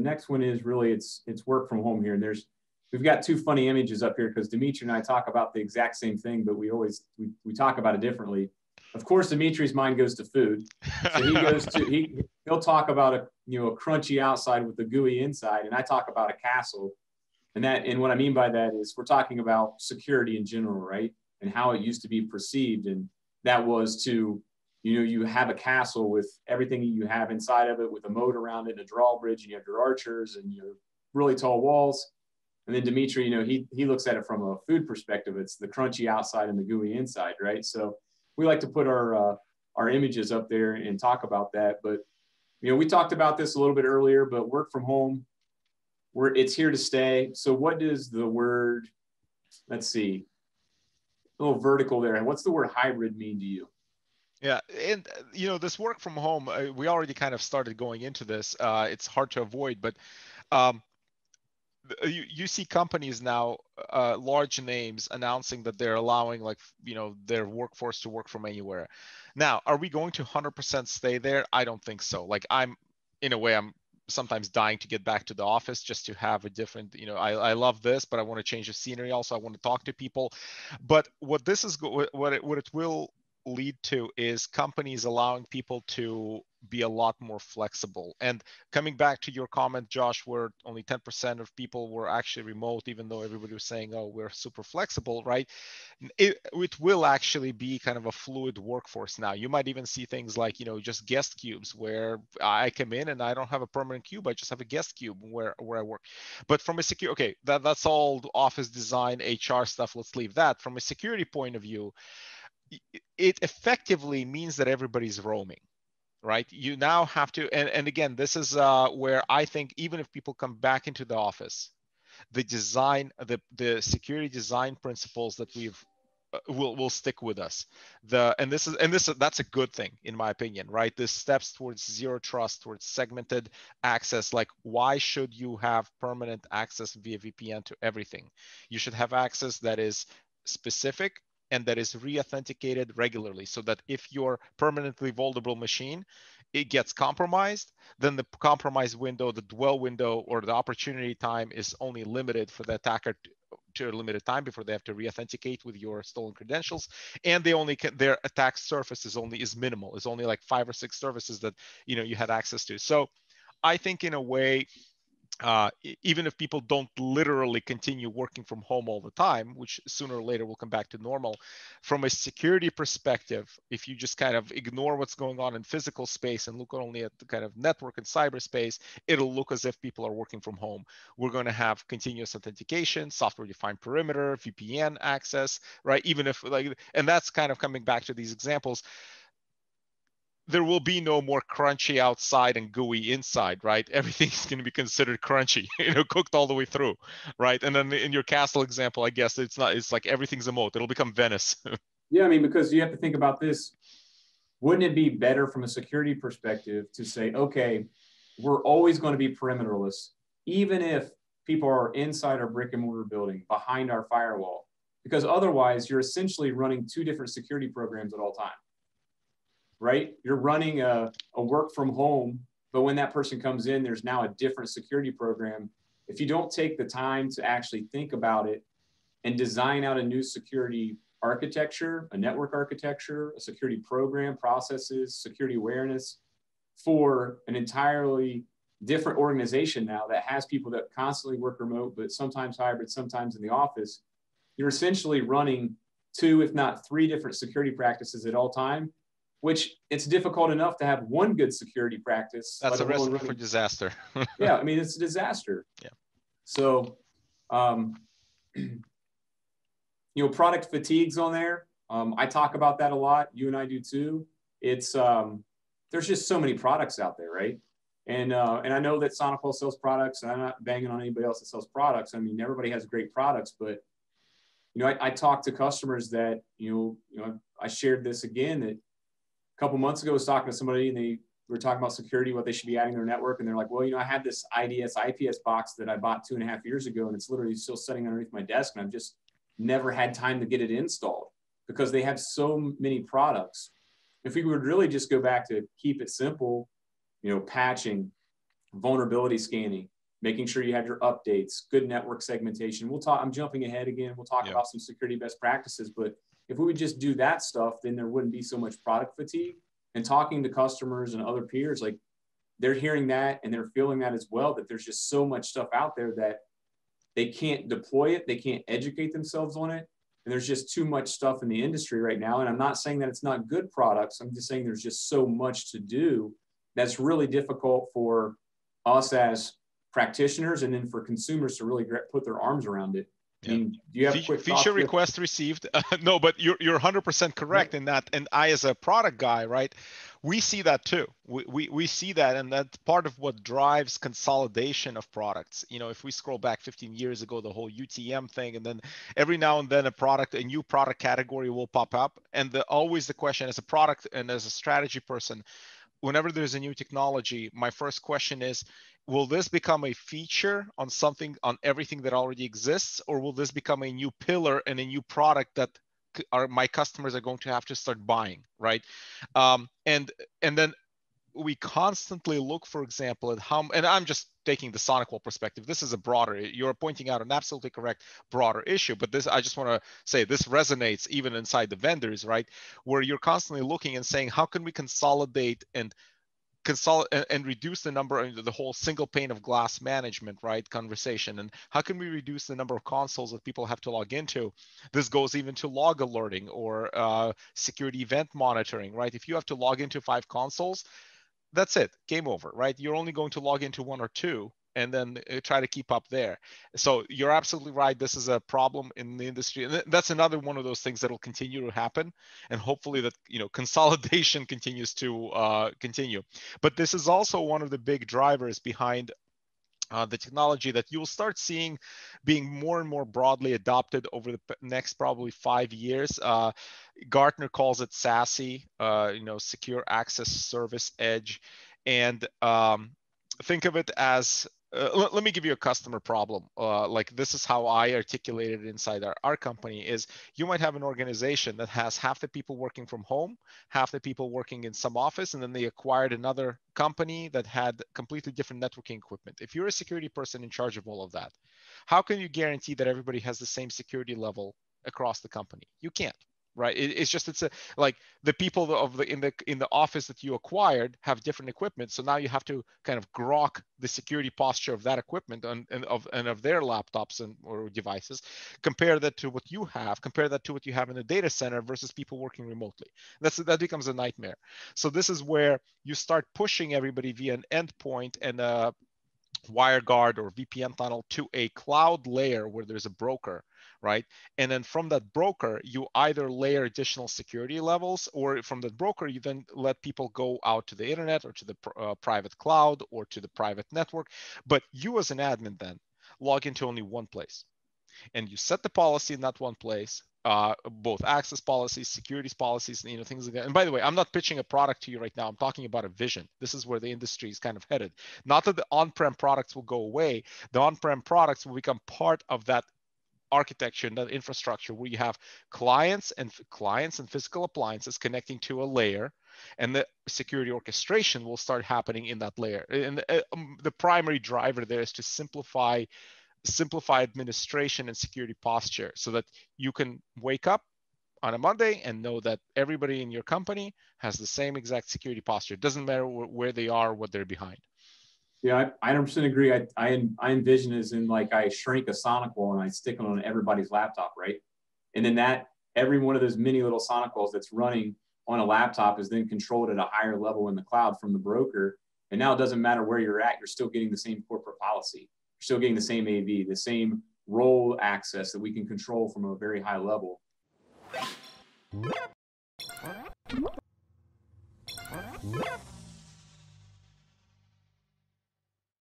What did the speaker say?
next one is really, it's work from home here. And we've got two funny images up here because Dmitry and I talk about the exact same thing, but we talk about it differently. Of course, Dmitry's mind goes to food. So he'll talk about a crunchy outside with the gooey inside. And I talk about a castle. And what I mean by that is we're talking about security in general, right? And how it used to be perceived. And that was to, you have a castle with everything you have inside of it with a moat around it and a drawbridge, and you have your archers and your really tall walls. And then Dmitry, he looks at it from a food perspective. It's the crunchy outside and the gooey inside, right? So we like to put our images up there and talk about that. But, we talked about this a little bit earlier, but work from home, it's here to stay. So what does the word, let's see, a little vertical there. What's the word hybrid mean to you? Yeah, and this work from home, we already kind of started going into this. It's hard to avoid, but you see companies now, large names announcing that they're allowing their workforce to work from anywhere. Now, are we going to 100% stay there? I don't think so. I'm sometimes dying to get back to the office just to have a different, I love this, but I want to change the scenery. Also, I want to talk to people. But what it will lead to is companies allowing people to be a lot more flexible. And coming back to your comment, Josh, where only 10% of people were actually remote, even though everybody was saying, oh, we're super flexible, right? It will actually be kind of a fluid workforce now. You might even see things like, just guest cubes where I come in and I don't have a permanent cube. I just have a guest cube where I work. But from a security, okay, that's all office design, HR stuff. Let's leave that. From a security point of view, it effectively means that everybody's roaming, right? You now have to, and again, this is where I think even if people come back into the office, the design, the security design principles that we've will stick with us. That's a good thing in my opinion, right? This steps towards zero trust, towards segmented access. Like, why should you have permanent access via VPN to everything? You should have access that is specific and that is re-authenticated regularly, so that if your permanently vulnerable machine, it gets compromised, then the compromise window, the dwell window, or the opportunity time is only limited for the attacker to a limited time before they have to re-authenticate with your stolen credentials. And their attack surface is minimal. It's only like 5 or 6 services that you had access to. So I think in a way, even if people don't literally continue working from home all the time, which sooner or later will come back to normal, from a security perspective, if you just kind of ignore what's going on in physical space and look only at the kind of network and cyberspace, it'll look as if people are working from home. We're going to have continuous authentication, software-defined perimeter, VPN access, right? Even if and that's kind of coming back to these examples. There will be no more crunchy outside and gooey inside, right? Everything's going to be considered crunchy, cooked all the way through, right? And then in your castle example, I guess it's like everything's a moat. It'll become Venice. Yeah, I mean, because you have to think about this. Wouldn't it be better from a security perspective to say, okay, we're always going to be perimeterless, even if people are inside our brick and mortar building, behind our firewall? Because otherwise, you're essentially running 2 different security programs at all times. Right? You're running a work from home, but when that person comes in, there's now a different security program. If you don't take the time to actually think about it and design out a new security architecture, a network architecture, a security program, processes, security awareness for an entirely different organization now that has people that constantly work remote, but sometimes hybrid, sometimes in the office, you're essentially running 2, if not 3 different security practices at all time, which it's difficult enough to have one good security practice. That's a recipe for disaster. Yeah, I mean, it's a disaster. Yeah. So, product fatigue's on there. I talk about that a lot. You and I do too. It's there's just so many products out there, right? And I know that SonicWall sells products, and I'm not banging on anybody else that sells products. I mean, everybody has great products, but I talk to customers that I shared this again that. A couple months ago, I was talking to somebody and they were talking about security, what they should be adding to their network. And they're like, well, I had this IDS IPS box that I bought 2.5 years ago, and it's literally still sitting underneath my desk. And I've just never had time to get it installed because they have so many products. If we would really just go back to keep it simple, patching, vulnerability scanning, making sure you have your updates, good network segmentation. We'll talk, I'm jumping ahead again. We'll talk about some security best practices, but if we would just do that stuff, then there wouldn't be so much product fatigue. And talking to customers and other peers, like they're hearing that and they're feeling that as well, that there's just so much stuff out there that they can't deploy it. They can't educate themselves on it. And there's just too much stuff in the industry right now. And I'm not saying that it's not good products. I'm just saying there's just so much to do that's really difficult for us as practitioners and then for consumers to really put their arms around it. I mean, do you have quick feature request received? No, but you're 100% correct in that. And I, as a product guy, right, we see that too. We see that, and that's part of what drives consolidation of products. You know, if we scroll back 15 years ago, the whole UTM thing, and then every now and then a new product category will pop up, and always the question as a product and as a strategy person, whenever there's a new technology, my first question is, will this become a feature on everything that already exists, or will this become a new pillar and a new product that my customers are going to have to start buying, right? And then we constantly look, for example, at and I'm just taking the SonicWall perspective. This is a broader, you're pointing out an absolutely correct broader issue, but I just want to say this resonates even inside the vendors, right? Where you're constantly looking and saying, how can we consolidate and reduce the number of the whole single pane of glass management, right, conversation, and how can we reduce the number of consoles that people have to log into? This goes even to log alerting or security event monitoring, right? If you have to log into 5 consoles, that's it, game over, right? You're only going to log into 1 or 2 and then try to keep up there. So you're absolutely right. This is a problem in the industry. And that's another one of those things that will continue to happen. And hopefully that, consolidation continues to continue. But this is also one of the big drivers behind the technology that you'll start seeing being more and more broadly adopted over the next probably 5 years. Gartner calls it SASE, Secure Access Service Edge. And think of it as, let me give you a customer problem. Like this is how I articulate it inside our company is you might have an organization that has half the people working from home, half the people working in some office, and then they acquired another company that had completely different networking equipment. If you're a security person in charge of all of that, how can you guarantee that everybody has the same security level across the company? You can't. Right. It's like the people in the office that you acquired have different equipment. So now you have to kind of grok the security posture of that equipment and of their laptops or devices. Compare that to what you have. Compare that to what you have in the data center versus people working remotely. That becomes a nightmare. So this is where you start pushing everybody via an endpoint and a WireGuard or VPN tunnel to a cloud layer where there's a broker, right? And then from that broker, you either layer additional security levels, or from that broker, you then let people go out to the internet or to the private cloud or to the private network. But you as an admin then log into only one place. And you set the policy in that one place, both access policies, securities policies, things like that. And by the way, I'm not pitching a product to you right now. I'm talking about a vision. This is where the industry is kind of headed. Not that the on-prem products will go away. The on-prem products will become part of that architecture and that infrastructure where you have clients and physical appliances connecting to a layer, and the security orchestration will start happening in that layer. And the primary driver there is to simplify administration and security posture so that you can wake up on a Monday and know that everybody in your company has the same exact security posture. It doesn't matter where they are, what they're behind. Yeah, I 100% agree. I envision it as in like I shrink a SonicWall and I stick it on everybody's laptop, right? And then every one of those mini little SonicWalls that's running on a laptop is then controlled at a higher level in the cloud from the broker. And now it doesn't matter where you're at, you're still getting the same corporate policy. You're still getting the same AV, the same role access that we can control from a very high level.